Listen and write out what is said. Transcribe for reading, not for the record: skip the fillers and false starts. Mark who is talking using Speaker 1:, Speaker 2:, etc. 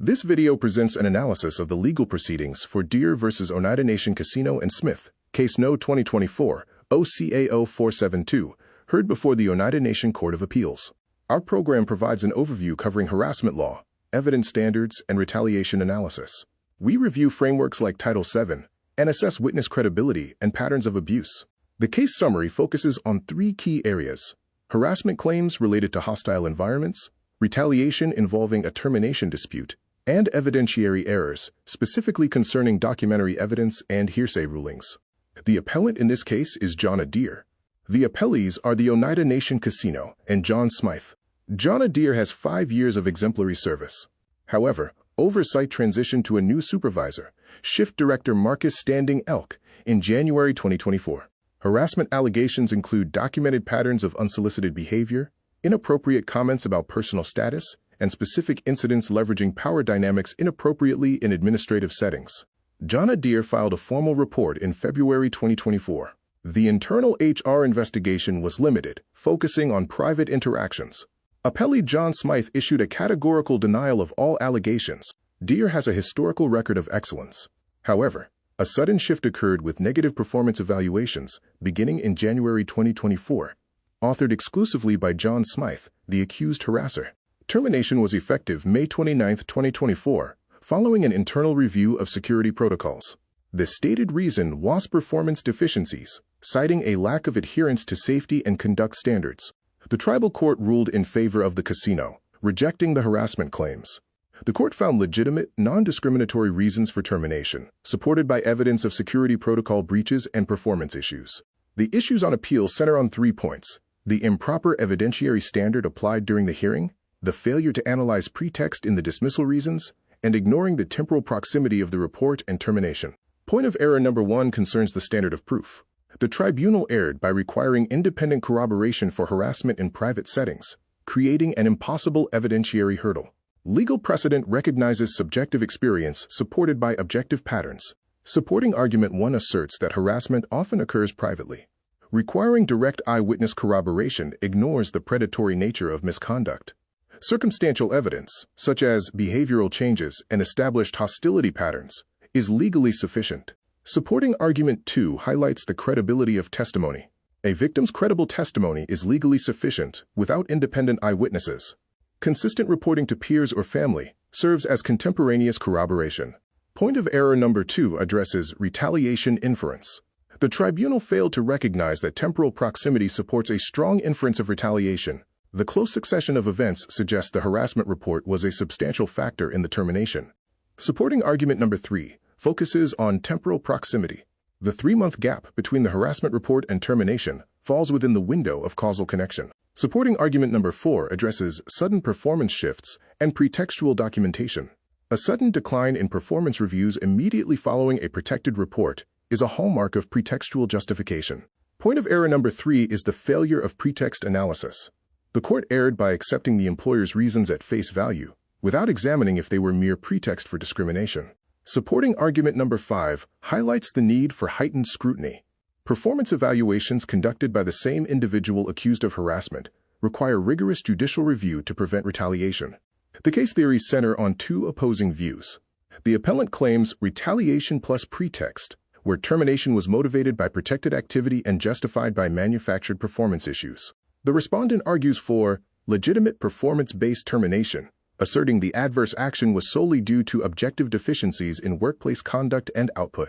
Speaker 1: This video presents an analysis of the legal proceedings for Deere versus Oneida Nation Casino and Smith, Case No. 2024, OCAO 472, heard before the Oneida Nation Court of Appeals. Our program provides an overview covering harassment law, evidence standards, and retaliation analysis. We review frameworks like Title VII and assess witness credibility and patterns of abuse. The case summary focuses on three key areas: harassment claims related to hostile environments, retaliation involving a termination dispute, and evidentiary errors, specifically concerning documentary evidence and hearsay rulings. The appellant in this case is John Deere. The appellees are the Oneida Nation Casino and John Smythe. John Deere has 5 years of exemplary service. However, oversight transitioned to a new supervisor, Shift Director Marcus Standing Elk, in January 2024. Harassment allegations include documented patterns of unsolicited behavior, inappropriate comments about personal status, and specific incidents leveraging power dynamics inappropriately in administrative settings. John Deere filed a formal report in February 2024. The internal HR investigation was limited, focusing on private interactions. Appellee John Smythe issued a categorical denial of all allegations. Deere has a historical record of excellence. However, a sudden shift occurred with negative performance evaluations beginning in January 2024, authored exclusively by John Smythe, the accused harasser. Termination was effective May 29, 2024, following an internal review of security protocols. The stated reason was performance deficiencies, citing a lack of adherence to safety and conduct standards. The tribal court ruled in favor of the casino, rejecting the harassment claims. The court found legitimate, non-discriminatory reasons for termination, supported by evidence of security protocol breaches and performance issues. The issues on appeal center on 3 points: the improper evidentiary standard applied during the hearing, the failure to analyze pretext in the dismissal reasons, and ignoring the temporal proximity of the report and termination. Point of error number 1 concerns the standard of proof. The tribunal erred by requiring independent corroboration for harassment in private settings, creating an impossible evidentiary hurdle. Legal precedent recognizes subjective experience supported by objective patterns. Supporting argument 1 asserts that harassment often occurs privately. Requiring direct eyewitness corroboration ignores the predatory nature of misconduct. Circumstantial evidence, such as behavioral changes and established hostility patterns, is legally sufficient. Supporting argument 2 highlights the credibility of testimony. A victim's credible testimony is legally sufficient without independent eyewitnesses. Consistent reporting to peers or family serves as contemporaneous corroboration. Point of error number 2 addresses retaliation inference. The tribunal failed to recognize that temporal proximity supports a strong inference of retaliation. The close succession of events suggests the harassment report was a substantial factor in the termination. Supporting argument number 3 focuses on temporal proximity. The 3-month gap between the harassment report and termination falls within the window of causal connection. Supporting argument number 4 addresses sudden performance shifts and pretextual documentation. A sudden decline in performance reviews immediately following a protected report is a hallmark of pretextual justification. Point of error number 3 is the failure of pretext analysis. The court erred by accepting the employer's reasons at face value, without examining if they were mere pretext for discrimination. Supporting argument number 5 highlights the need for heightened scrutiny. Performance evaluations conducted by the same individual accused of harassment require rigorous judicial review to prevent retaliation. The case theories center on 2 opposing views. The appellant claims retaliation plus pretext, where termination was motivated by protected activity and justified by manufactured performance issues. The respondent argues for legitimate performance-based termination, asserting the adverse action was solely due to objective deficiencies in workplace conduct and output.